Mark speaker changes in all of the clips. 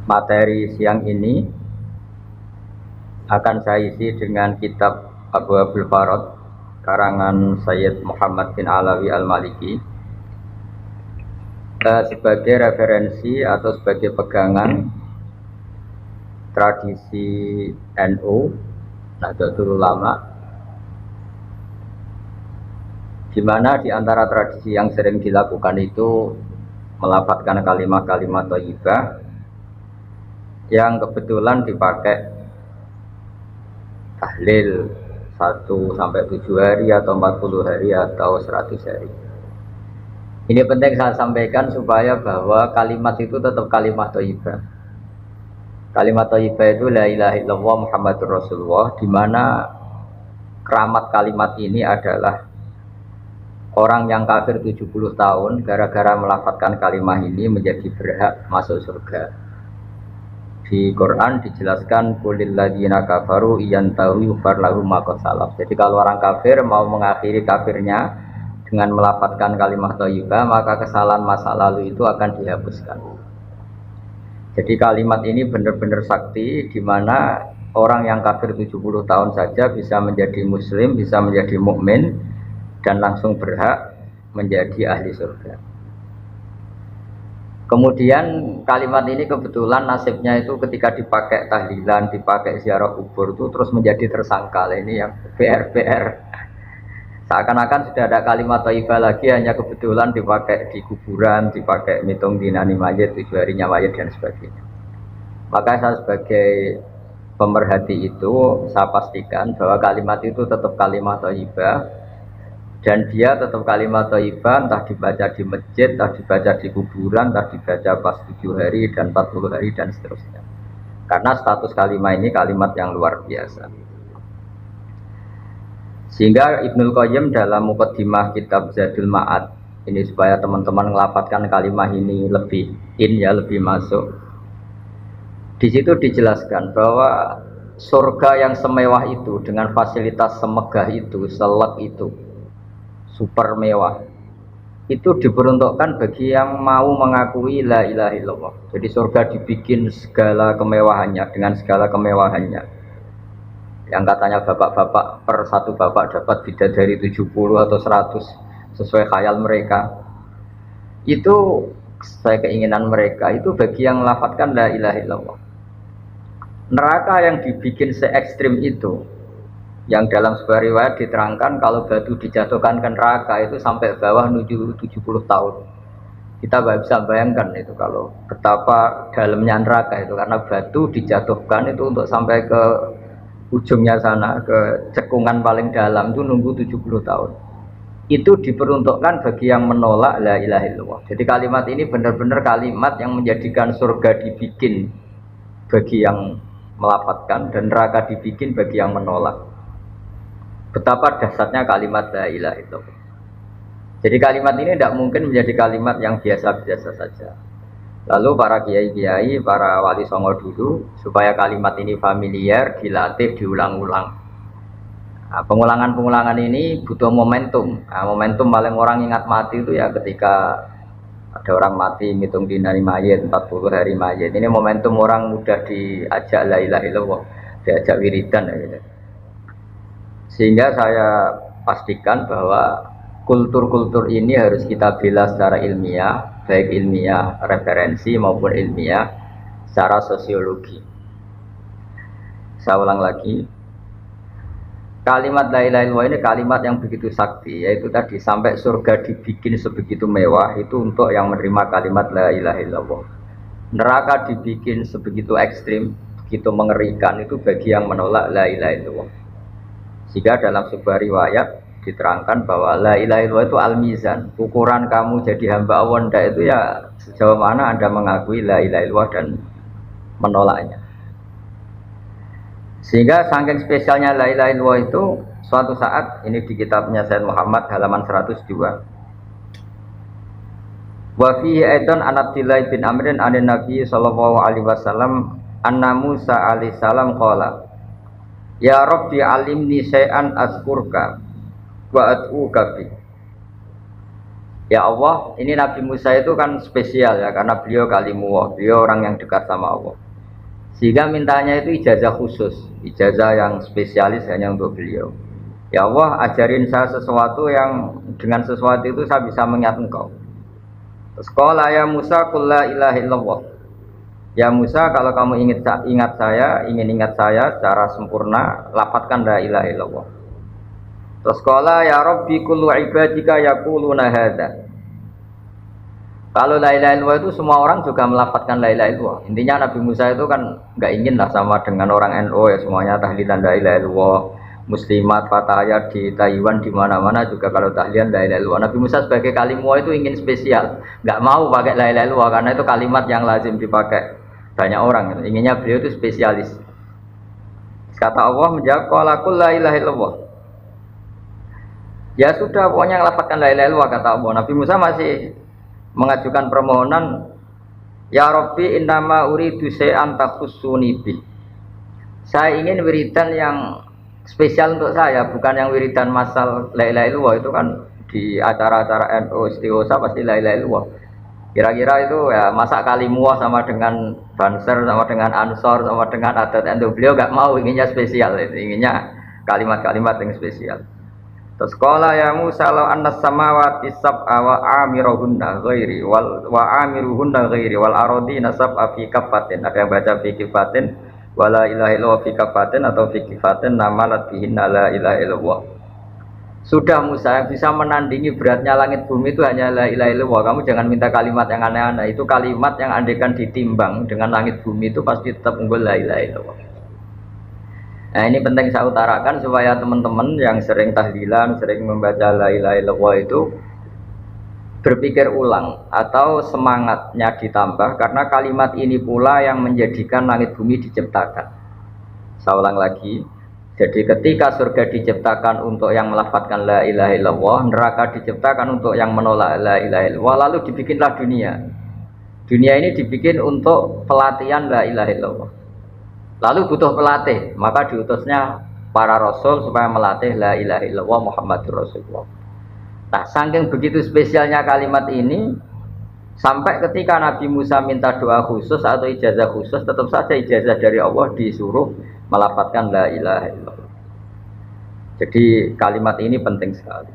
Speaker 1: Materi siang ini akan saya isi dengan kitab Abu Abdul Farad karangan Sayyid Muhammad bin Alawi Al-Maliki sebagai referensi atau sebagai pegangan tradisi NU Nahdlatul Ulama, di mana di antara tradisi yang sering dilakukan itu melafadzkan kalimat-kalimat thayyibah yang kebetulan dipakai tahlil 1 sampai 7 hari atau 40 hari atau 100 hari. Ini penting saya sampaikan supaya bahwa kalimat itu tetap kalimat thayyibah. Kalimat thayyibah itu la ilaha illallah Muhammadur Rasulullah, di mana keramat kalimat ini adalah orang yang kafir 70 tahun gara-gara melafadzkan kalimat ini menjadi berhak masuk surga. Di Quran dijelaskan kulil ladzina kafaru iyantahu yufar lahum ma qad salaf. Jadi kalau orang kafir mau mengakhiri kafirnya dengan melafadzkan kalimat thayyibah, maka kesalahan masa lalu itu akan dihapuskan. Jadi kalimat ini benar-benar sakti, di mana orang yang kafir 70 tahun saja bisa menjadi muslim, bisa menjadi mukmin dan langsung berhak menjadi ahli surga. Kemudian kalimat ini kebetulan nasibnya itu ketika dipakai tahlilan, dipakai ziarah kubur itu terus menjadi tersangkal. Ini yang PR. Seakan-akan sudah ada kalimat thayyibah lagi, hanya kebetulan dipakai di kuburan, dipakai mitung dinani mayit, 7 harinya mayit dan sebagainya. Maka saya sebagai pemerhati itu, saya pastikan bahwa kalimat itu tetap kalimat thayyibah. Dan dia tetap kalimat thayyibah, entah dibaca di masjid, entah dibaca di kuburan, entah dibaca pas 7 hari dan 40 hari dan seterusnya. Karena status kalimat ini kalimat yang luar biasa. Sehingga Ibnul Qayyim dalam muqaddimah kitab Zadul Ma'ad, ini supaya teman-teman melafadzkan kalimat ini lebih lebih masuk. Di situ dijelaskan bahwa surga yang semewah itu dengan fasilitas semegah itu, selek itu, super mewah, itu diperuntukkan bagi yang mau mengakui la ilaha illallah. Jadi surga dibikin segala kemewahannya, dengan segala kemewahannya. Yang katanya bapak-bapak per satu bapak dapat bidadari 70 atau 100 sesuai khayal mereka. Itu sesuai keinginan mereka, itu bagi yang melafadzkan la ilaha illallah. Neraka yang dibikin se ekstrim itu, yang dalam sebuah riwayat diterangkan kalau batu dijatuhkan ke neraka itu sampai bawah menuju 70 tahun. Kita nggak bisa bayangkan itu kalau betapa dalamnya neraka itu, karena batu dijatuhkan itu untuk sampai ke ujungnya sana, ke cekungan paling dalam itu nunggu 70 tahun. Itu diperuntukkan bagi yang menolak la ilaha illallah. Jadi kalimat ini benar-benar kalimat yang menjadikan surga dibikin bagi yang melafadzkan dan neraka dibikin bagi yang menolak. Betapa dahsyatnya kalimat la ilaha illallah. Jadi kalimat ini tidak mungkin menjadi kalimat yang biasa-biasa saja. Lalu para kiai-kiai, para wali songo dulu, supaya kalimat ini familiar, dilatih, diulang-ulang. Nah, pengulangan-pengulangan ini butuh momentum. Nah, momentum paling orang ingat mati itu ya ketika ada orang mati, ngitung dinari mayit, 40 hari mayit. Ini momentum orang mudah diajak la ilaha illallah, diajak wiridan. Ya. Sehingga saya pastikan bahwa kultur-kultur ini harus kita bela secara ilmiah, baik ilmiah referensi maupun ilmiah secara sosiologi. Saya ulang lagi, kalimat la ilaha illallah ini kalimat yang begitu sakti, yaitu tadi sampai surga dibikin sebegitu mewah itu untuk yang menerima kalimat la ilaha illallah. Neraka dibikin sebegitu ekstrim, begitu mengerikan itu bagi yang menolak la ilaha illallah. Jika dalam sebuah riwayat diterangkan bahwa la ilaha illallah itu al-mizan, ukuran kamu jadi hamba Allah itu ya sejauh mana Anda mengakui la ilaha illallah dan menolaknya. Sehingga saking spesialnya la ilaha illallah itu, suatu saat ini di kitabnya Sayyid Muhammad halaman 102. Wa fihi aidan an Abdillah bin Amrin an Nabi sallallahu alaihi wasallam anna Musa alaihi salam qala ya Rabbi alimni syai'an azkurka wa ad'uka bi. Ya Allah, ini Nabi Musa itu kan spesial ya karena beliau kalimullah, beliau orang yang dekat sama Allah. Sehingga mintanya itu ijazah khusus, ijazah yang spesialis hanya untuk beliau. Ya Allah, ajarin saya sesuatu yang dengan sesuatu itu saya bisa mengingat engkau. Terus qala ya Musa qul la ilaha illallah. Ya Musa, kalau kamu ingin ingat saya secara sempurna, lafadzkan la ilaha illallah. Terus qala ya Rabbi kullu ibadika yaquluna hadza. Kalau la ilaha illallah itu semua orang juga melafadzkan la ilaha illallah. Intinya Nabi Musa itu kan nggak ingin lah sama dengan orang NU ya semuanya tahlilan la ilaha illallah. Muslimat, fatayat di Taiwan di mana-mana juga kalau tahlilan la ilaha illallah. Nabi Musa sebagai kalimah itu ingin spesial, nggak mau pakai la ilaha illallah karena itu kalimat yang lazim dipakai banyak orang. Inginnya beliau itu spesialis. Kata Allah menjawab qalaqul la ilaha illallah. Ya sudah pokoknya lafadzkan la ilaha illallah kata Allah. Nabi Musa masih mengajukan permohonan, ya Rabbi innama uridu syai'an takhussuni bi. Saya ingin wiridan yang spesial untuk saya, bukan yang wiridan masal la ilaha illallah itu kan di acara-acara NU istighosah pasti la ilaha illallah. Kira-kira itu ya masa kalimuah sama dengan Banser sama dengan Ansor sama dengan adat NU. Beliau gak mau, inginnya spesial itu, inginnya kalimat-kalimat yang spesial. Terus qala ya Musa law annas samawati sab'a wa amiruhunna ghairi wa amiruhunna ghairi wal ardina sab'a fi kafatin. Ada yang baca fi kafatin wala ilaha illallah fi kafatin atau fi kafatin namalat bihinna la ilaha illallah. Sudah Musa, yang bisa menandingi beratnya langit bumi itu hanya la ilaha illallah. Kamu jangan minta kalimat yang aneh-aneh. Itu kalimat yang andaikan ditimbang dengan langit bumi itu pasti tetap unggul la ilaha illallah. Nah ini penting saya utarakan supaya teman-teman yang sering tahlilan, sering membaca la ilaha illallah itu berpikir ulang atau semangatnya ditambah karena kalimat ini pula yang menjadikan langit bumi diciptakan. Saya ulang lagi. Jadi ketika surga diciptakan untuk yang melafadzkan la ilaha illallah, neraka diciptakan untuk yang menolak la ilaha illallah, lalu dibikinlah dunia. Dunia ini dibikin untuk pelatihan la ilaha illallah. Lalu butuh pelatih, maka diutusnya para rasul supaya melatih la ilaha illallah Muhammadur Rasulullah. Nah, saking begitu spesialnya kalimat ini, sampai ketika Nabi Musa minta doa khusus atau ijazah khusus, tetap saja ijazah dari Allah disuruh melafadzkan la ilaha illallah. Jadi kalimat ini penting sekali.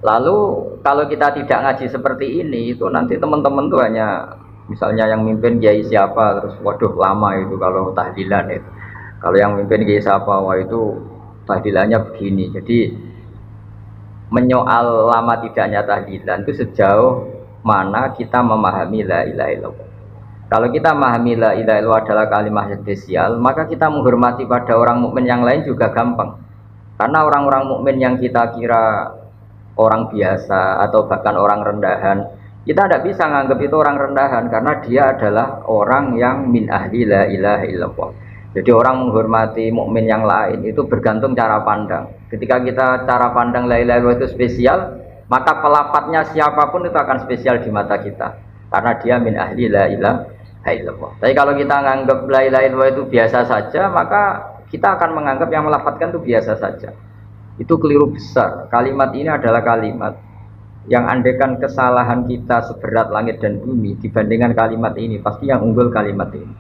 Speaker 1: Lalu kalau kita tidak ngaji seperti ini, itu nanti teman-teman tuh hanya misalnya yang mimpin kiai siapa, terus waduh lama itu kalau tahlilan itu. Kalau yang mimpin kiai siapa, wah itu tahlilannya begini. Jadi menyoal lama tidaknya tahlilan itu sejauh mana kita memahami la ilaha illallah. Kalau kita memahami la ilaha illallah adalah kalimat spesial, maka kita menghormati pada orang mukmin yang lain juga gampang. Karena orang-orang mukmin yang kita kira orang biasa atau bahkan orang rendahan, kita tidak bisa menganggap itu orang rendahan karena dia adalah orang yang min ahli la ilaha illallah. Jadi orang menghormati mukmin yang lain itu bergantung cara pandang. Ketika kita cara pandang la ilaha illallah itu spesial, maka pelafadznya siapapun itu akan spesial di mata kita karena dia min ahli la ilaha illallah. Tapi kalau kita menganggap la ilaha illallah itu biasa saja, maka kita akan menganggap yang melafadzkan itu biasa saja. Itu keliru besar. Kalimat ini adalah kalimat yang andaikan kesalahan kita seberat langit dan bumi dibandingkan kalimat ini, pasti yang unggul kalimat ini.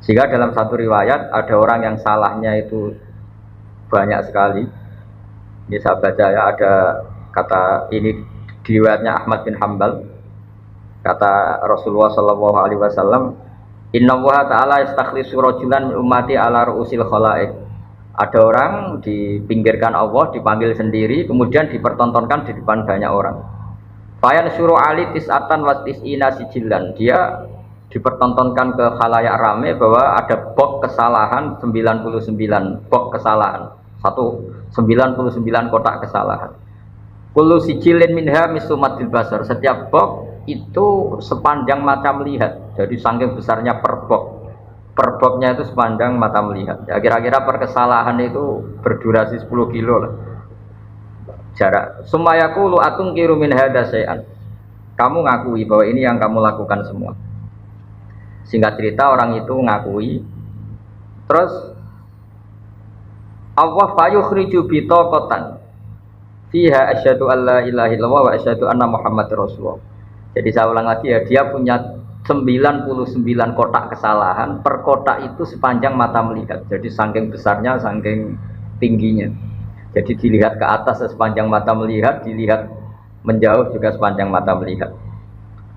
Speaker 1: Sehingga dalam satu riwayat ada orang yang salahnya itu banyak sekali. Ini saya baca ya, ada kata ini di riwayatnya Ahmad bin Hambal, kata Rasulullah SAW, Inna Allah Ta'ala yastakhlisu rajulan min ummati ala ru'usil khalaik. Ada orang dipinggirkan Allah, dipanggil sendiri, kemudian dipertontonkan di depan banyak orang. Fayan suruh ali tis'atan wa tis'ina sijilan. Dia dipertontonkan ke khalayak rame bahwa ada bok kesalahan 99 bok kesalahan. 99 kotak kesalahan. Kullu sijilin minha misumatil basar. Setiap bok itu sepanjang mata melihat. Jadi saking besarnya per bok. Per boknya itu sepanjang mata melihat. Ya kira-kira per kesalahan itu berdurasi 10 kilo lah. Jarak. Sumayaqulu atungkiru min hadza syai'an. Kamu ngakui bahwa ini yang kamu lakukan semua. Singkat cerita orang itu ngakui. Terus Allah fayukhriju bitaqatan. fiha asyhadu alla ilaha illallah wa asyhadu anna muhammadar rasulullah. Jadi saya ulang lagi ya, dia punya 99 kotak kesalahan, per kotak itu sepanjang mata melihat. Jadi saking besarnya, saking tingginya. Jadi dilihat ke atas sepanjang mata melihat, dilihat menjauh juga sepanjang mata melihat.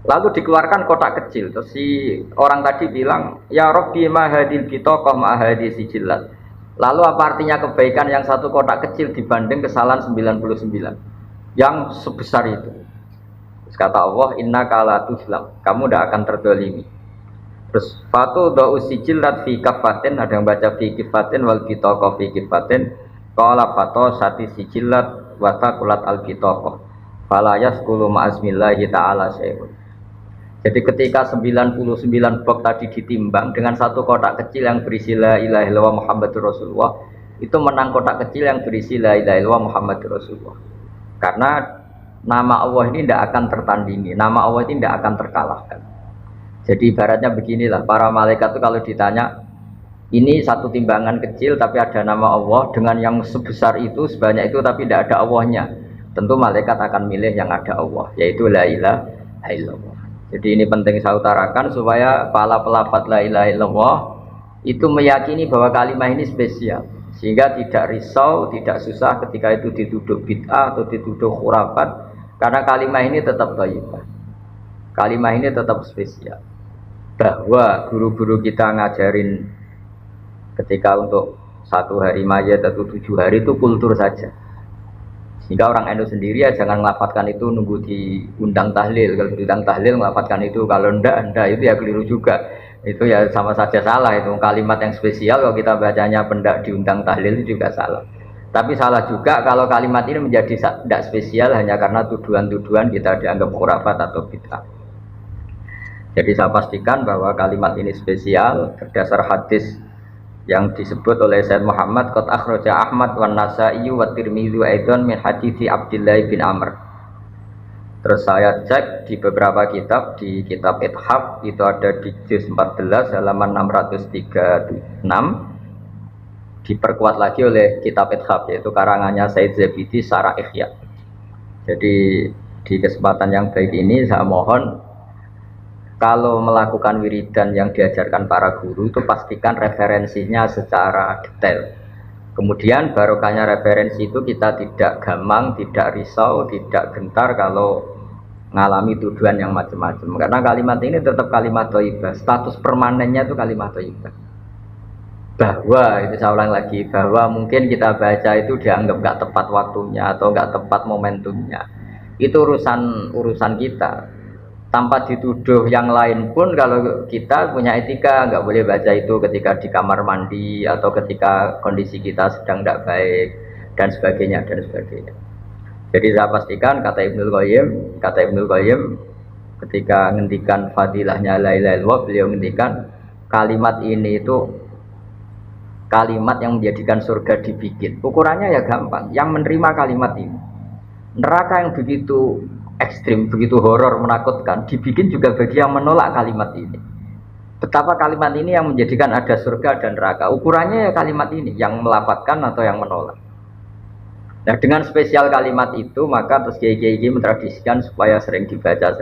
Speaker 1: Lalu dikeluarkan kotak kecil. Terus si orang tadi bilang, ya Rabbi ma hadil bitaqah ma hadis sijillat. Lalu apa artinya kebaikan yang satu kotak kecil dibanding kesalahan 99 yang sebesar itu? Terus kata Allah, inna kala tuzlam, kamu tidak akan terdolimi. Terus fatu da'u sijillat fi kafatin, ada yang baca fi kifatin wal bitaqah fi kifatin. Qala fato sati sijillat wa taqulat al bitaqah. Fala yaskulu ma'azmillahi ta'ala syai'un. Jadi ketika 99 blok tadi ditimbang dengan satu kotak kecil yang berisi la ilaha illallah Muhammadur Rasulullah, itu menang kotak kecil yang berisi la ilaha illallah Muhammadur Rasulullah. Karena nama Allah ini tidak akan tertandingi, nama Allah ini tidak akan terkalahkan. Jadi ibaratnya beginilah, para malaikat itu kalau ditanya, ini satu timbangan kecil tapi ada nama Allah, dengan yang sebesar itu, sebanyak itu tapi tidak ada Allahnya, tentu malaikat akan milih yang ada Allah, yaitu la ilaha illallah. Jadi ini penting saya utarakan supaya para pelafaz la ilaha illallah itu meyakini bahwa kalimat ini spesial, sehingga tidak risau, tidak susah ketika itu dituduh bid'ah atau dituduh khurafat, karena kalimat ini tetap thayyibah. Kalimat ini tetap spesial. Bahwa guru-guru kita ngajarin ketika untuk 1 hari mayat atau 7 hari itu kultur saja. Sehingga orang NU sendiri ya jangan melafatkan itu nunggu diundang tahlil. Kalau diundang tahlil melafatkan itu, kalau ndak itu ya keliru juga. Itu ya sama saja salah, itu kalimat yang spesial kalau kita bacanya pendak diundang tahlil itu juga salah. Tapi salah juga kalau kalimat ini menjadi tidak spesial hanya karena tuduhan-tuduhan kita dianggap khurafat atau bid'ah. Jadi saya pastikan bahwa kalimat ini spesial berdasar hadis yang disebut oleh Sayyid Muhammad qad akhraja Ahmad wan Nasa'i wa Tirmidzi aidan min hadits Abdullah bin Amr. Terus saya cek di beberapa kitab, di kitab Ithaf itu ada di juz 14 halaman 636, diperkuat lagi oleh kitab Ithaf yaitu karangannya Said Zabidi Syarah Ihya. Jadi di kesempatan yang baik ini saya mohon, kalau melakukan wiridan yang diajarkan para guru itu pastikan referensinya secara detail. Kemudian barokahnya referensi itu kita tidak gamang, tidak risau, tidak gentar kalau mengalami tuduhan yang macam-macam. Karena kalimat ini tetap kalimat thayyibah, status permanennya itu kalimat thayyibah. Bahwa itu saya ulang lagi, bahwa mungkin kita baca itu dianggap nggak tepat waktunya atau nggak tepat momentumnya. Itu urusan kita. Tanpa dituduh yang lain pun, kalau kita punya etika nggak boleh baca itu ketika di kamar mandi atau ketika kondisi kita sedang tidak baik dan sebagainya dan sebagainya. Jadi saya pastikan kata Ibnul Qayyim ketika ngendikan fadilahnya la ilaha illallah, beliau ngendikan kalimat ini itu kalimat yang menjadikan surga dibikin. Ukurannya ya gampang, yang menerima kalimat ini. Neraka yang begitu ekstrim, begitu horor, menakutkan, dibikin juga bagi yang menolak kalimat ini. Betapa kalimat ini yang menjadikan ada surga dan neraka. Ukurannya ya kalimat ini, yang melapatkan atau yang menolak. Nah dengan spesial kalimat itu, maka terus kiai-kiai mentradisikan supaya sering dibaca.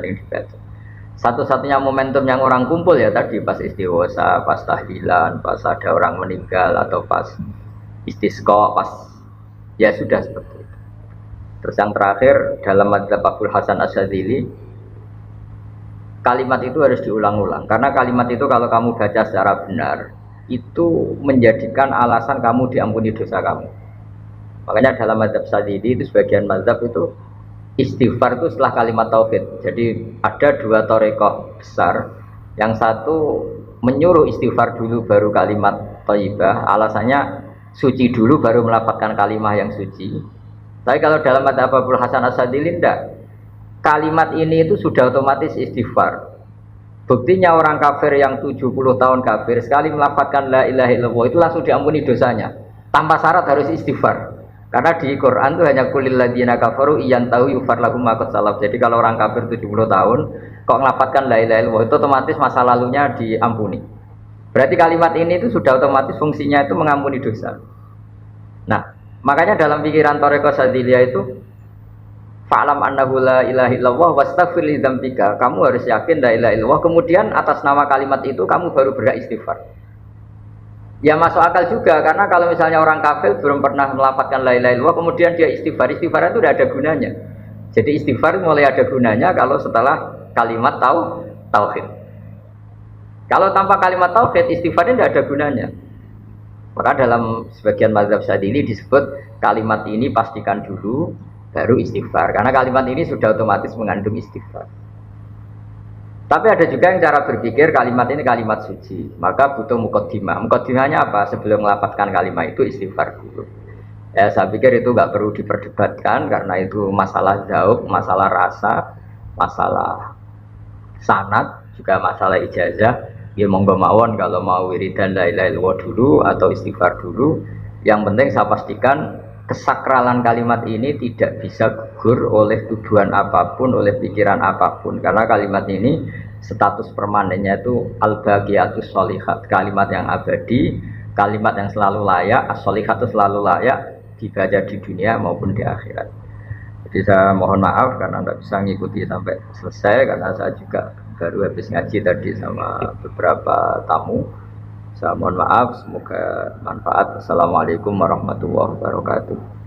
Speaker 1: Satu-satunya momentum yang orang kumpul ya tadi pas istighosa, pas tahlilan, pas ada orang meninggal, atau pas istisqa, pas ya sudah seperti itu. Terus yang terakhir dalam madzhab Abul Hasan Asyadzili, kalimat itu harus diulang-ulang karena kalimat itu kalau kamu baca secara benar itu menjadikan alasan kamu diampuni dosa kamu. Makanya dalam madzhab Asyadzili itu sebagian madzhab itu istighfar itu setelah kalimat tauhid. Jadi ada 2 thariqah besar, yang satu menyuruh istighfar dulu baru kalimat thayyibah, alasannya suci dulu baru melafazkan kalimat yang suci. Tapi kalau dalam madzhab Abul Hasan Asyadzili tidak. Kalimat ini itu sudah otomatis istighfar. Buktinya orang kafir yang 70 tahun kafir sekali melafazkan la ilaha illallah itu langsung diampuni dosanya. Tanpa syarat harus istighfar. Karena di Quran itu hanya kulil ladzina kafaru iyantahu yufar lahum ma qad salaf. Jadi kalau orang kafir 70 tahun kok melafazkan la ilaha illallah itu otomatis masa lalunya diampuni. Berarti kalimat ini itu sudah otomatis fungsinya itu mengampuni dosa. Nah, makanya dalam pikiran Thariqah Syadziliyah itu Fa'lam annahu la ilaha illallah wastaghfir li dzambika. Kamu harus yakin la ilaha illallah. Kemudian atas nama kalimat itu kamu baru berhak istighfar. Ya masuk akal juga karena kalau misalnya orang kafir belum pernah melafadzkan la ilaha illallah kemudian dia istighfar, istighfar itu tidak ada gunanya. Jadi istighfar mulai ada gunanya kalau setelah kalimat tauhid. Kalau tanpa kalimat tauhid istighfar tidak ada gunanya. Maka dalam sebagian mazhab Syadzili disebut kalimat ini pastikan dulu baru istighfar karena kalimat ini sudah otomatis mengandung istighfar. Tapi ada juga yang cara berpikir kalimat ini kalimat suci, maka butuh muqaddimah. Muqaddimahnya apa? Sebelum melafadzkan kalimat itu istighfar dulu. Ya saya pikir itu nggak perlu diperdebatkan karena itu masalah dzauq, masalah rasa, masalah sanad, juga masalah ijazah. Ya monggo mawon kalau mau wiridan la ilaha illallah dulu atau istighfar dulu. Yang penting saya pastikan kesakralan kalimat ini tidak bisa gugur oleh tujuan apapun, oleh pikiran apapun. Karena kalimat ini status permanennya itu al-baqiyatus sholihat, kalimat yang abadi, kalimat yang selalu layak, as-sholihat itu selalu layak dibaca di dunia maupun di akhirat. Jadi saya mohon maaf karena tidak bisa mengikuti sampai selesai karena saya juga baru habis ngaji tadi sama beberapa tamu. Saya mohon maaf, semoga manfaat. Assalamualaikum warahmatullahi wabarakatuh.